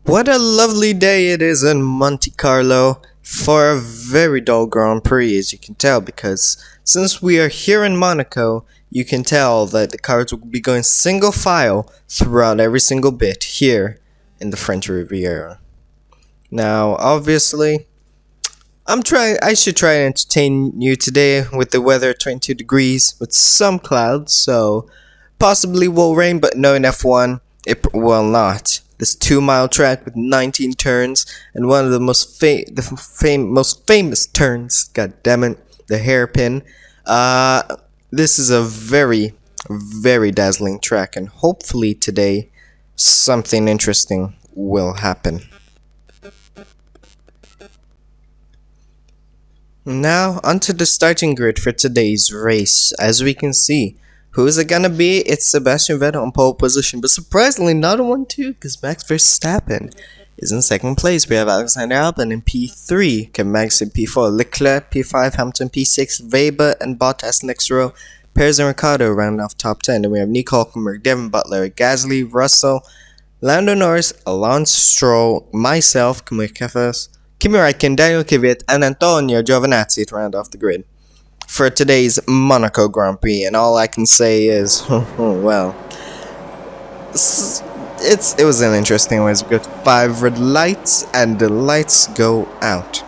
What a lovely day it is in Monte Carlo for a very dull Grand Prix, as you can tell, because since we are here in Monaco, you can tell that the cars will be going single file throughout every single bit here in the French Riviera. Now, obviously, I should try and entertain you today with the weather 22 degrees with some clouds, so possibly will rain, but no in F1, it will not. This 2 mile track with 19 turns and one of the most famous turns. God damn it, the hairpin. This is a very dazzling track, and hopefully today something interesting will happen. Now, onto the starting grid for today's race. As we can see, who is it gonna be? It's Sebastian Vettel on pole position, but surprisingly not on 1-2, because Max Verstappen is in second place. We have Alexander Albon in P3, Kevin Max in P4, Leclerc P5, Hamilton P6, Weber and Bottas next row, Perez and Ricciardo round off top 10. Then we have Nico Hulkenberg, Devin Butler, Gasly, Russell, Lando Norris, Alonso Stroll, myself, Kimi Räikkönen, Daniel Kvyat, and Antonio Giovinazzi to round off the grid for today's Monaco Grand Prix. And all I can say is, well, it was an interesting one. We got 5 red lights, and the lights go out.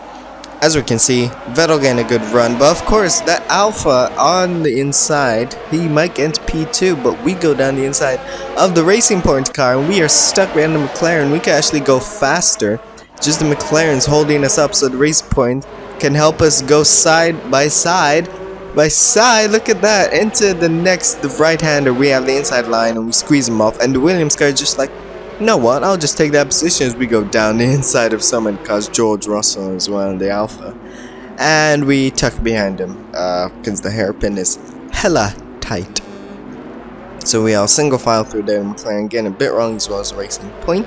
As we can see, Vettel getting a good run, but of course, that Alpha on the inside, he might get into P2, but we go down the inside of the Racing Point car, and we are stuck behind the McLaren. We can actually go faster. Just the McLaren's holding us up, so the race point can help us go side by side. Look at that, into the right-hander. We have the inside line and we squeeze him off, and the Williams car is just like, you know what, I'll just take that position as we go down the inside of someone, cause George Russell as well in the Alpha. And we tuck behind him, because the hairpin is hella tight. So we all single file through there, McLaren getting a bit wrong as well as the Racing Point.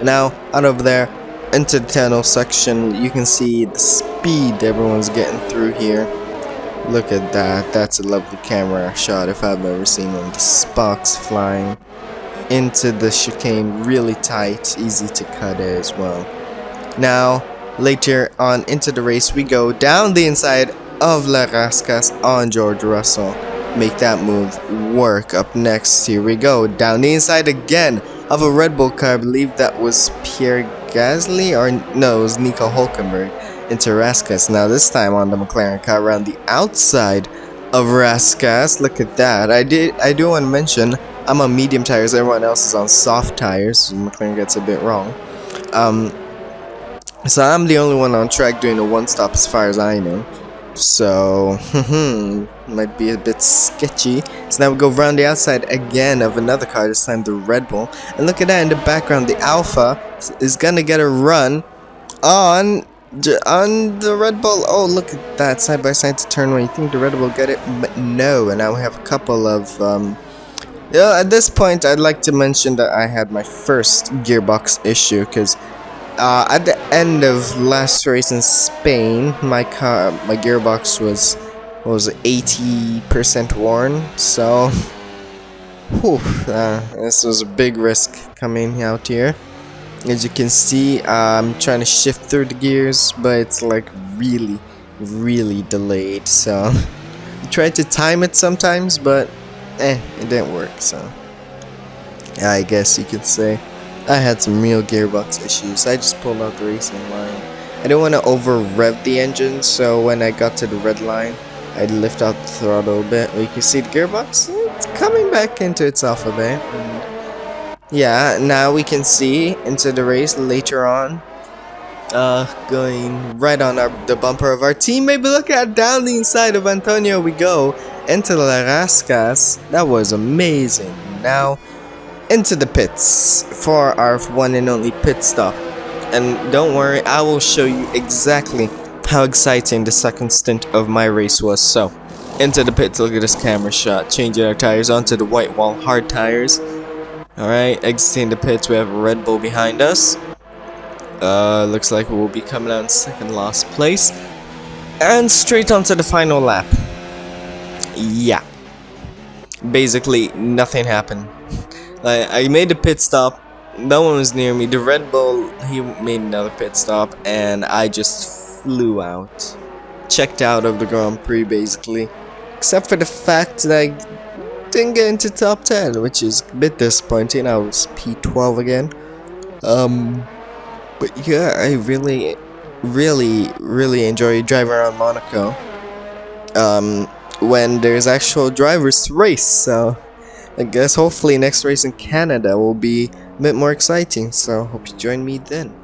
Now, out over there, into the tunnel section, you can see the speed everyone's getting through here. Look at that, that's a lovely camera shot if I've ever seen one. The sparks flying into the chicane, really tight, easy to cut as well. Now, later on into the race, we go down the inside of La Rascas on George Russell. Make that move work. Up next, here we go, down the inside again of a Red Bull car. I believe that was Pierre Gasly, or no, it was Nico Hulkenberg into Rascas. Now this time on the McLaren car around the outside of Rascas. Look at that. I do want to mention I'm on medium tires, everyone else is on soft tires, so McLaren gets a bit wrong. So I'm the only one on track doing a one stop as far as I know. So might be a bit sketchy. So now we go around the outside again of another car, this time the Red Bull. And look at that in the background, the Alpha is gonna get a run on the Red Bull. Oh, look at that, side by side to turn one. You think the Red Bull will get it? But no. And now we have a couple of at this point I'd like to mention that I had my first gearbox issue, because at the end of last race in Spain, my gearbox was 80% worn. So, this was a big risk coming out here. As you can see, I'm trying to shift through the gears, but it's like really delayed. So, I tried to time it sometimes, but it didn't work. So, I guess you could say I had some real gearbox issues. I just pulled out the racing line. I didn't want to over rev the engine, so when I got to the red line, I'd lift out the throttle a bit. You can see the gearbox, it's coming back into itself a bit. And yeah, now we can see into the race later on, going right on the bumper of our team. Maybe look at down the inside of Antonio we go into La Rascas. That was amazing. Now into the pits for our one and only pit stop. And don't worry, I will show you exactly how exciting the second stint of my race was. So, into the pits, look at this camera shot. Changing our tires onto the white wall hard tires. Alright, exiting the pits, we have a Red Bull behind us. Looks like we will be coming out in second last place. And straight onto the final lap. Yeah. Basically, nothing happened. I made a pit stop, that one was near me. The Red Bull, he made another pit stop, and I just flew out. Checked out of the Grand Prix, basically. Except for the fact that I didn't get into top 10, which is a bit disappointing. I was P12 again. But yeah, I really enjoy driving around Monaco. When there's actual drivers to race, so I guess hopefully next race in Canada will be a bit more exciting, so hope you join me then.